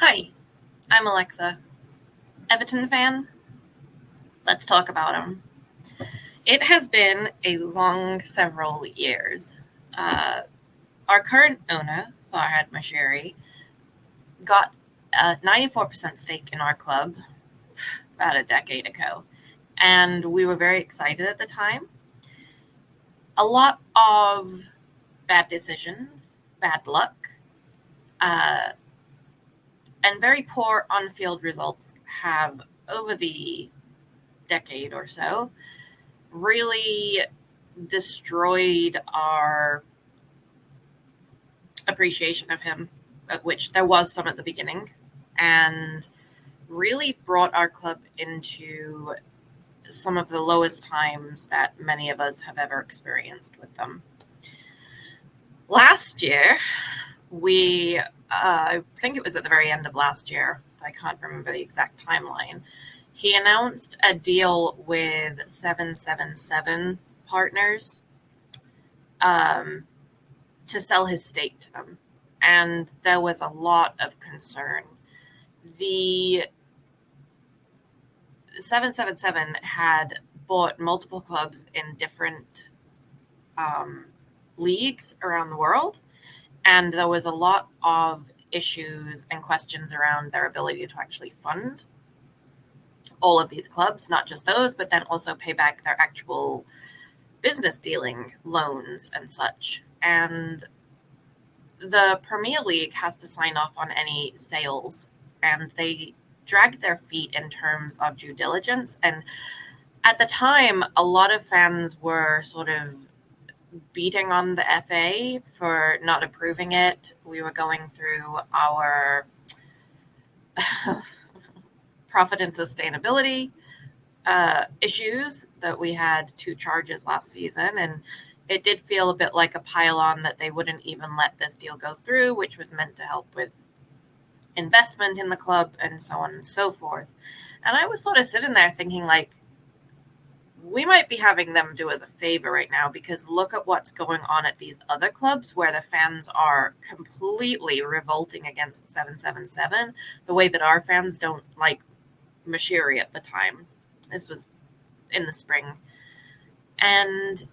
Hi, I'm Alexa. Everton fan? Let's talk about him. It has been a long several years. Uh, our current owner, Farhad Mashiri, got a 94% stake in our club about a decade ago, and we were very excited at the time. A lot of bad decisions, bad luck, uh, and very poor on field results have, over the decade or so, really destroyed our appreciation of him, which there was some at the beginning, and really brought our club into some of the lowest times that many of us have ever experienced with them. Last year, I think it was at the very end of last year, I can't remember the exact timeline, he announced a deal with 777 partners to sell his stake to them. And there was a lot of concern. The 777 had bought multiple clubs in different leagues around the world, and there was a lot of issues and questions around their ability to actually fund all of these clubs, not just those, but then also pay back their actual business dealing loans and such. And the Premier League has to sign off on any sales, and they dragged their feet in terms of due diligence. And at the time, a lot of fans were sort of beating on the FA for not approving it. We were going through our profit and sustainability issues that we had 2 charges last season, and it did feel a bit like a pile-on that they wouldn't even let this deal go through, which was meant to help with investment in the club and so on and so forth. And I was sort of sitting there thinking, like, we might be having them do us a favor right now, because look at what's going on at these other clubs where the fans are completely revolting against 777 the way that our fans don't like Mashiri at the time. This was in the spring. And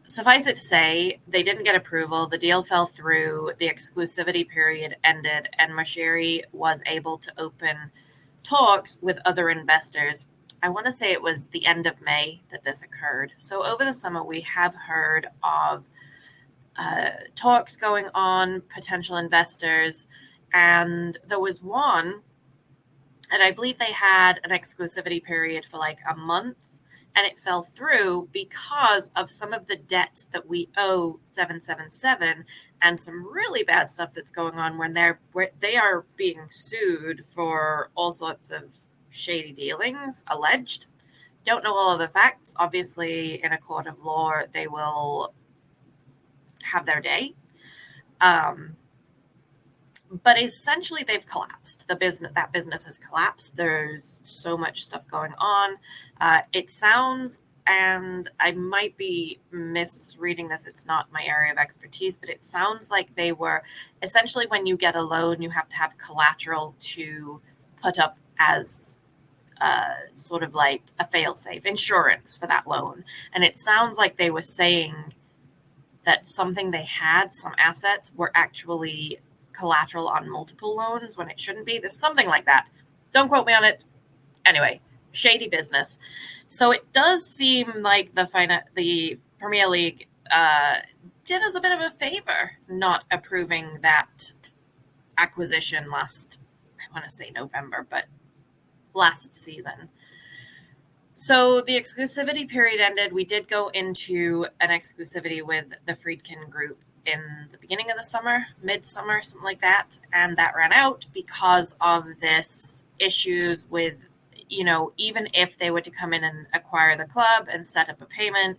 suffice it to say, they didn't get approval. The deal fell through. The exclusivity period ended, and Mashiri was able to open talks with other investors. I want to say it was the end of May that this occurred. So over the summer, we have heard of talks going on, potential investors, and there was one, and I believe they had an exclusivity period for like a month, and it fell through because of some of the debts that we owe 777 and some really bad stuff that's going on when they are being sued for all sorts of shady dealings, alleged. Don't know all of the facts. Obviously, in a court of law, they will have their day. But essentially, they've collapsed. That business has collapsed. There's so much stuff going on. It sounds, and I might be misreading this, it's not my area of expertise, but it sounds like they were essentially, when you get a loan, you have to have collateral to put up as sort of like a fail-safe insurance for that loan. And it sounds like they were saying that something they had, some assets, were actually collateral on multiple loans when it shouldn't be. There's something like that. Don't quote me on it. Anyway, shady business. So it does seem like the Premier League did us a bit of a favor not approving that acquisition last, I want to say November, but last season. So the exclusivity period ended. We did go into an exclusivity with the Friedkin Group in the beginning of the summer, midsummer, something like that. And that ran out because of this issues with, even if they were to come in and acquire the club and set up a payment,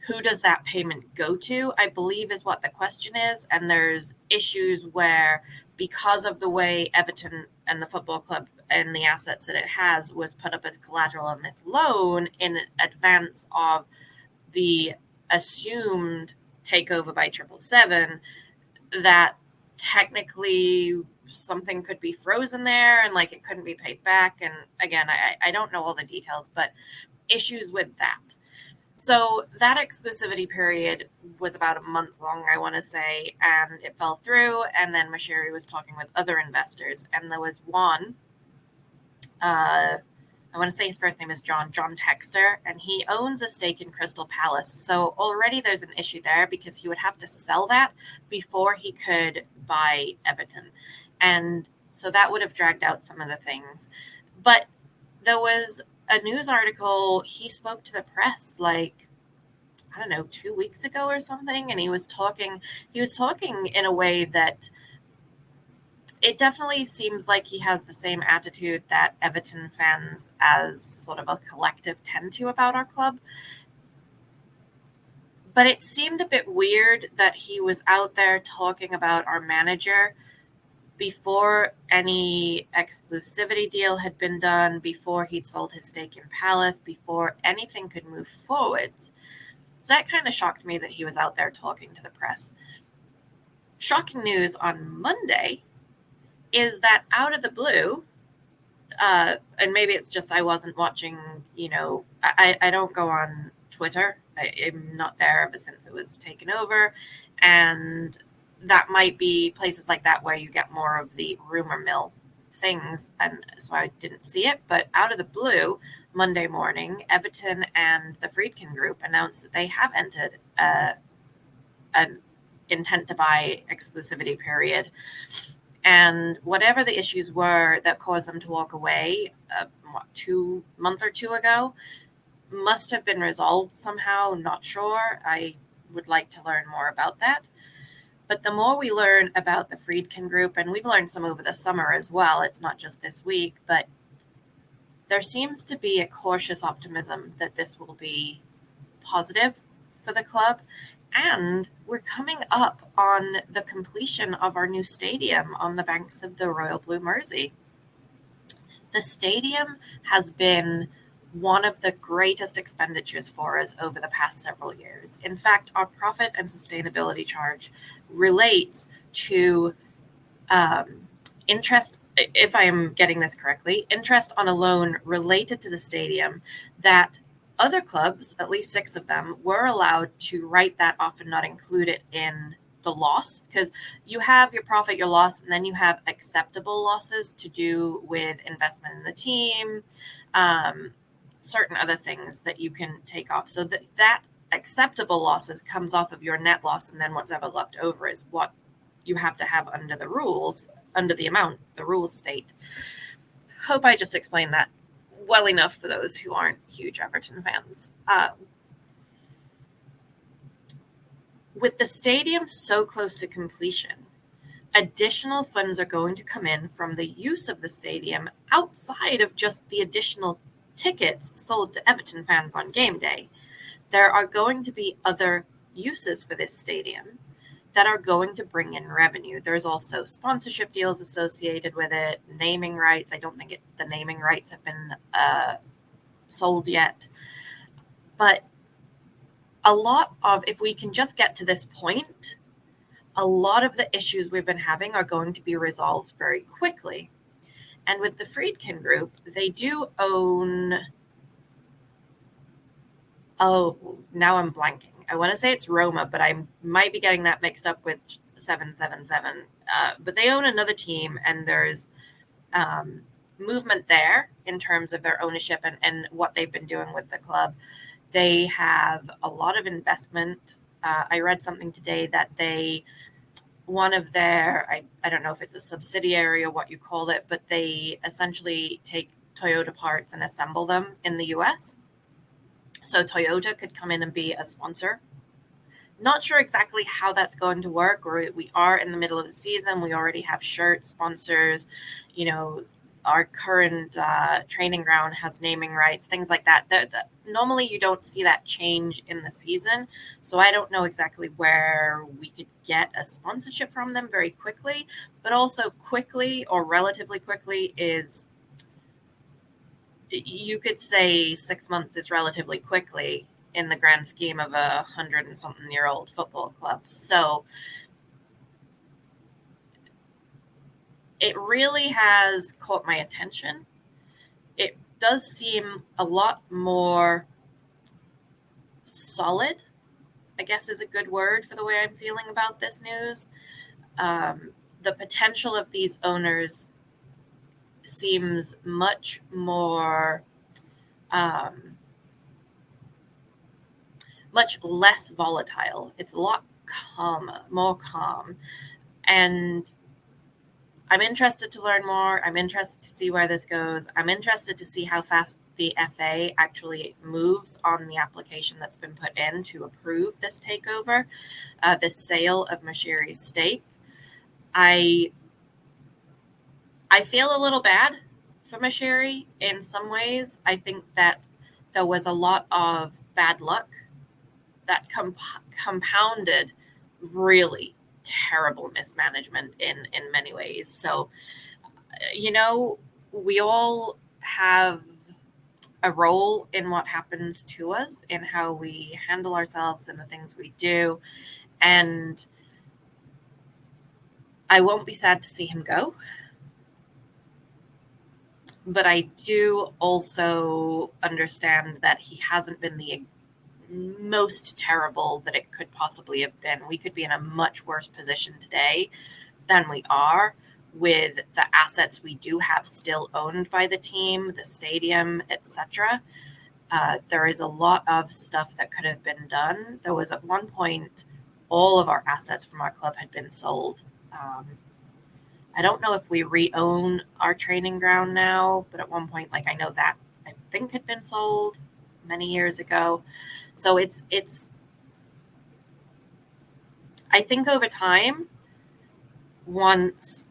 who does that payment go to, I believe, is what the question is. And there's issues where, because of the way Everton and the football club and the assets that it has was put up as collateral on this loan in advance of the assumed takeover by 777, that technically something could be frozen there and like it couldn't be paid back. And again, I don't know all the details, but issues with that. So that exclusivity period was about a month long, I want to say, and it fell through. And then Mashiri was talking with other investors, and there was one, I want to say his first name is John Texter, and he owns a stake in Crystal Palace. So already there's an issue there because he would have to sell that before he could buy Everton. And so that would have dragged out some of the things. But there was a news article, he spoke to the press like, I don't know, 2 weeks ago or something, and he was talking in a way that it definitely seems like he has the same attitude that Everton fans as sort of a collective tend to about our club. But it seemed a bit weird that he was out there talking about our manager before any exclusivity deal had been done, before he'd sold his stake in Palace, before anything could move forward. So that kind of shocked me that he was out there talking to the press. Shocking news on Monday is that out of the blue, and maybe it's just I wasn't watching, I don't go on Twitter. I'm not there ever since it was taken over. And that might be places like that where you get more of the rumor mill things. And so I didn't see it. But out of the blue, Monday morning, Everton and the Friedkin Group announced that they have entered an intent to buy exclusivity period. And whatever the issues were that caused them to walk away 2 months or two ago must have been resolved somehow. Not sure. I would like to learn more about that. But the more we learn about the Friedkin Group, and we've learned some over the summer as well, it's not just this week, but there seems to be a cautious optimism that this will be positive for the club. And we're coming up on the completion of our new stadium on the banks of the Royal Blue Mersey. The stadium has been one of the greatest expenditures for us over the past several years. In fact, our profit and sustainability charge relates to interest, if I am getting this correctly, interest on a loan related to the stadium that other clubs, at least 6 of them, were allowed to write that off and not include it in the loss, because you have your profit, your loss, and then you have acceptable losses to do with investment in the team, certain other things that you can take off. So that acceptable losses comes off of your net loss, and then what's ever left over is what you have to have under the rules, under the amount the rules state. Hope I just explained that well enough for those who aren't huge Everton fans. With the stadium so close to completion, additional funds are going to come in from the use of the stadium outside of just the additional tickets sold to Everton fans on game day. There are going to be other uses for this stadium that are going to bring in revenue. There's also sponsorship deals associated with it, naming rights. I don't think the naming rights have been sold yet. But a lot of, if we can just get to this point, a lot of the issues we've been having are going to be resolved very quickly. And with the Friedkin Group, they do own, now I'm blanking. I want to say it's Roma, but I might be getting that mixed up with 777. But they own another team, and there's movement there in terms of their ownership and what they've been doing with the club. They have a lot of investment. I read something today that one of their, I don't know if it's a subsidiary or what you call it, but they essentially take Toyota parts and assemble them in the US. So Toyota could come in and be a sponsor. Not sure exactly how that's going to work. We are in the middle of the season. We already have shirt sponsors. Our current training ground has naming rights, things like that. Normally, you don't see that change in the season. So I don't know exactly where we could get a sponsorship from them very quickly. But also quickly, or relatively quickly, is, you could say 6 months is relatively quickly in the grand scheme of 100-and-something-year-old football club. So it really has caught my attention. It does seem a lot more solid, I guess is a good word for the way I'm feeling about this news. The potential of these owners seems much more, much less volatile. It's a lot calmer, more calm. And I'm interested to learn more. I'm interested to see where this goes. I'm interested to see how fast the FA actually moves on the application that's been put in to approve this takeover, this sale of Moshiri's stake. I feel a little bad for Moshiri in some ways. I think that there was a lot of bad luck that compounded really terrible mismanagement in many ways. So, we all have a role in what happens to us, in how we handle ourselves and the things we do. And I won't be sad to see him go. But I do also understand that he hasn't been the most terrible that it could possibly have been. We could be in a much worse position today than we are with the assets we do have still owned by the team, the stadium, etc. There is a lot of stuff that could have been done. There was at one point all of our assets from our club had been sold. I don't know if we re-own our training ground now, but at one point, I know that I think had been sold many years ago. So it's I think over time, once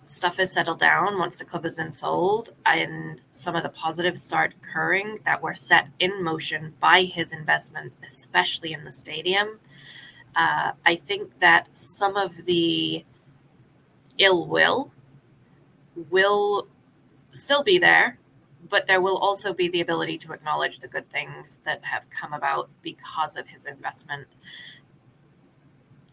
stuff is settled down, once the club has been sold and some of the positives start occurring that were set in motion by his investment, especially in the stadium, I think that some of the ill will still be there, but there will also be the ability to acknowledge the good things that have come about because of his investment.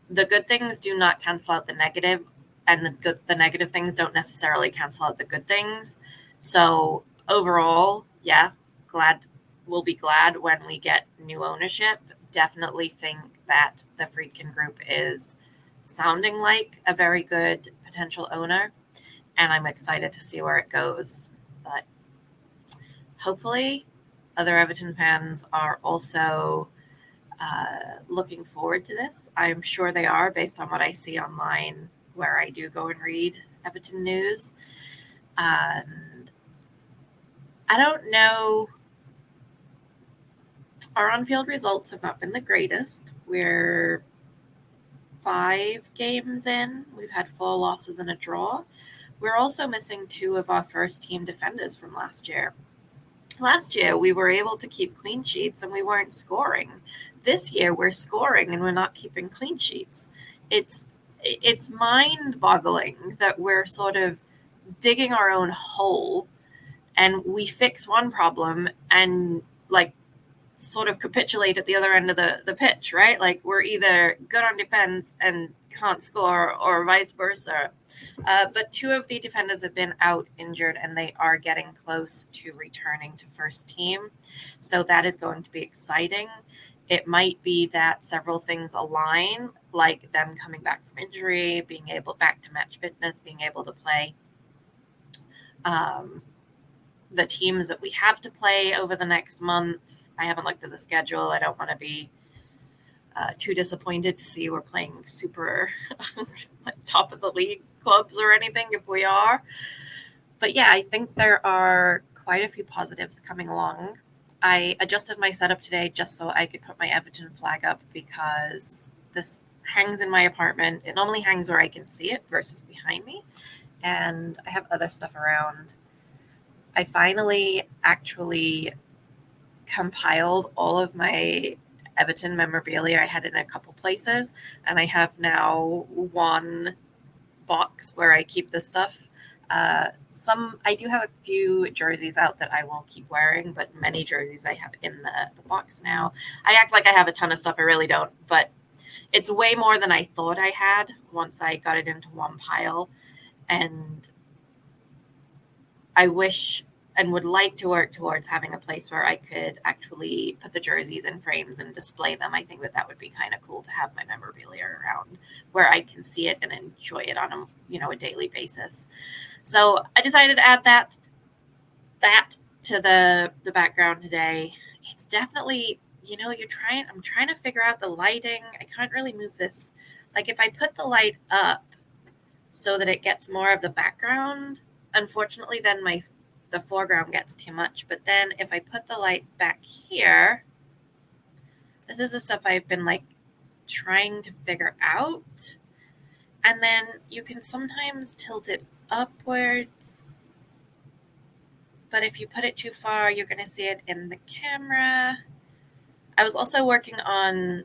The good things do not cancel out the negative, and the negative things don't necessarily cancel out the good things. So overall, yeah, we'll be glad when we get new ownership. Definitely think that the Friedkin Group is sounding like a very good potential owner, and I'm excited to see where it goes. But hopefully other Everton fans are also looking forward to this. I'm sure they are, based on what I see online where I do go and read Everton news. And I don't know, our on-field results have not been the greatest. We're 5 games in. We've had 4 losses and a draw. We're also missing 2 of our first team defenders from last year. Last year, we were able to keep clean sheets and we weren't scoring. This year, we're scoring and we're not keeping clean sheets. It's mind-boggling that we're sort of digging our own hole and we fix one problem and sort of capitulate at the other end of the pitch, right? We're either good on defense and can't score or vice versa. But 2 of the defenders have been out injured and they are getting close to returning to first team. So that is going to be exciting. It might be that several things align, like them coming back from injury, being able back to match fitness, being able to play the teams that we have to play over the next month. I haven't looked at the schedule. I don't want to be too disappointed to see we're playing super top of the league clubs or anything if we are. But yeah, I think there are quite a few positives coming along. I adjusted my setup today just so I could put my Everton flag up because this hangs in my apartment. It normally hangs where I can see it versus behind me. And I have other stuff around. I finally actually compiled all of my Everton memorabilia. I had it in a couple places, and I have now one box where I keep this stuff. I do have a few jerseys out that I will keep wearing, but many jerseys I have in the box now. I act like I have a ton of stuff. I really don't, but it's way more than I thought I had once I got it into one pile. And I wish and would like to work towards having a place where I could actually put the jerseys in frames and display them. I think that would be kind of cool to have my memorabilia around where I can see it and enjoy it on a daily basis. So I decided to add that to the background today. It's definitely, I'm trying to figure out the lighting. I can't really move this. Like if I put the light up so that it gets more of the background, unfortunately then the foreground gets too much. But then if I put the light back here, this is the stuff I've been like trying to figure out. And then you can sometimes tilt it upwards, but if you put it too far, you're going to see it in the camera. I was also working on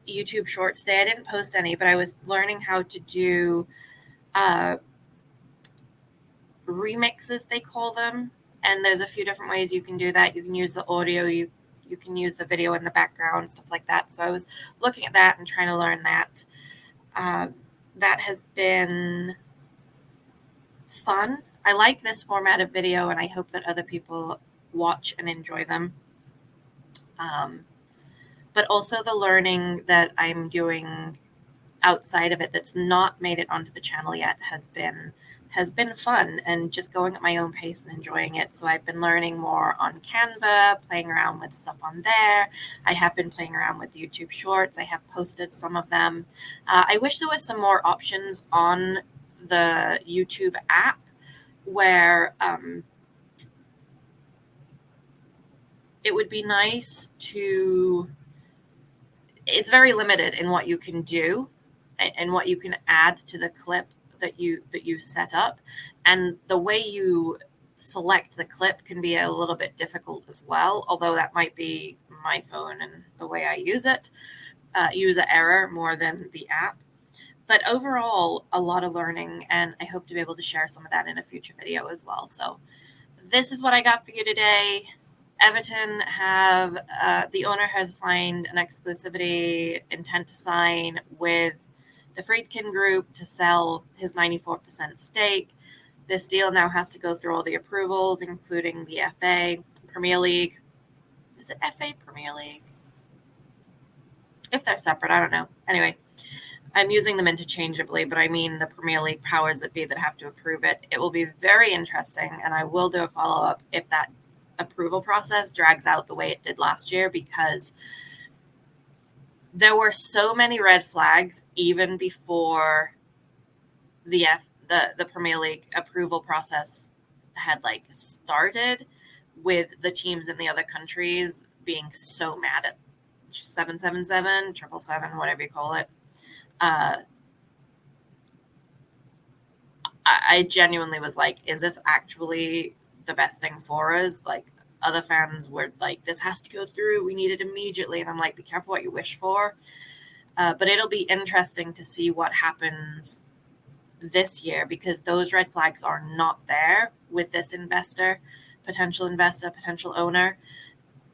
YouTube Shorts today. I didn't post any, but I was learning how to do remixes, they call them. And there's a few different ways you can do that. You can use the audio, you can use the video in the background, stuff like that. So I was looking at that and trying to learn that. That has been fun. I like this format of video, and I hope that other people watch and enjoy them. But also the learning that I'm doing outside of it that's not made it onto the channel yet has been fun, and just going at my own pace and enjoying it. So I've been learning more on Canva, playing around with stuff on there. I have been playing around with YouTube Shorts. I have posted some of them. I wish there was some more options on the YouTube app where it would be nice to, it's very limited in what you can do and what you can add to the clip that you set up, and the way you select the clip can be a little bit difficult as well, although that might be my phone and the way I use it, user error more than the app. But overall, a lot of learning, and I hope to be able to share some of that in a future video as well. So this is what I got for you today. Everton the owner has signed an exclusivity intent to sign with the Friedkin Group to sell his 94% stake. This deal now has to go through all the approvals, including the FA, Premier League. Is it FA Premier League? If they're separate, I don't know. Anyway, I'm using them interchangeably, but I mean the Premier League powers that be that have to approve it. It will be very interesting, and I will do a follow-up if that approval process drags out the way it did last year, because there were so many red flags even before the Premier League approval process had like started, with the teams in the other countries being so mad at 777, 777, whatever you call it. I genuinely was like, is this actually the best thing for us? Like, other fans were like, this has to go through, we need it immediately. And I'm like, be careful what you wish for. But it'll be interesting to see what happens this year, because those red flags are not there with this potential owner,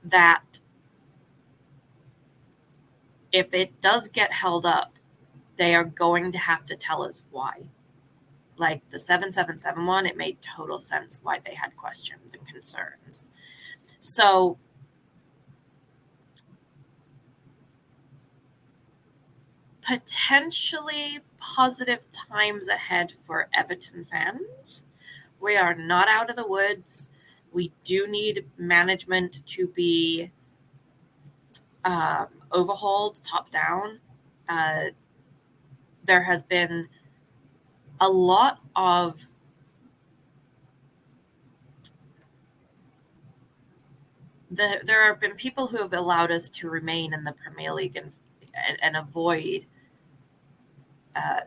that if it does get held up, they are going to have to tell us why. Like the 777 one, it made total sense why they had questions and concerns. So potentially positive times ahead for Everton fans. We are not out of the woods. We do need management to be overhauled top down. There has been a lot of there have been people who have allowed us to remain in the Premier League and avoid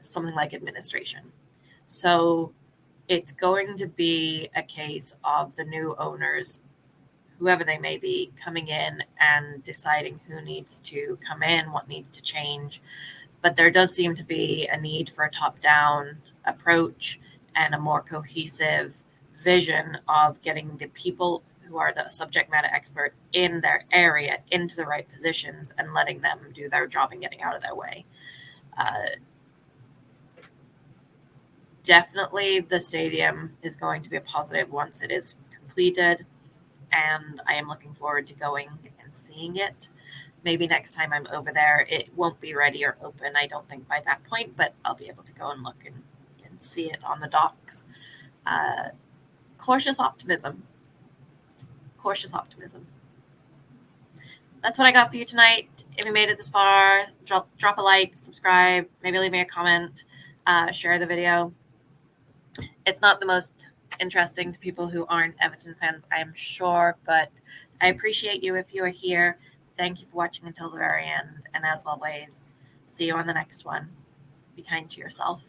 something like administration. So it's going to be a case of the new owners, whoever they may be, coming in and deciding who needs to come in, what needs to change. But there does seem to be a need for a top-down approach and a more cohesive vision of getting the people who are the subject matter expert in their area into the right positions and letting them do their job and getting out of their way. definitely the stadium is going to be a positive once it is completed, and I am looking forward to going and seeing it. Maybe next time I'm over there, it won't be ready or open, I don't think, by that point, but I'll be able to go and look and see it on the docks. Cautious optimism. Cautious optimism. That's what I got for you tonight. If you made it this far, drop a like, subscribe, maybe leave me a comment, share the video. It's not the most interesting to people who aren't Everton fans, I am sure, but I appreciate you if you are here. Thank you for watching until the very end. And as always, see you on the next one. Be kind to yourself.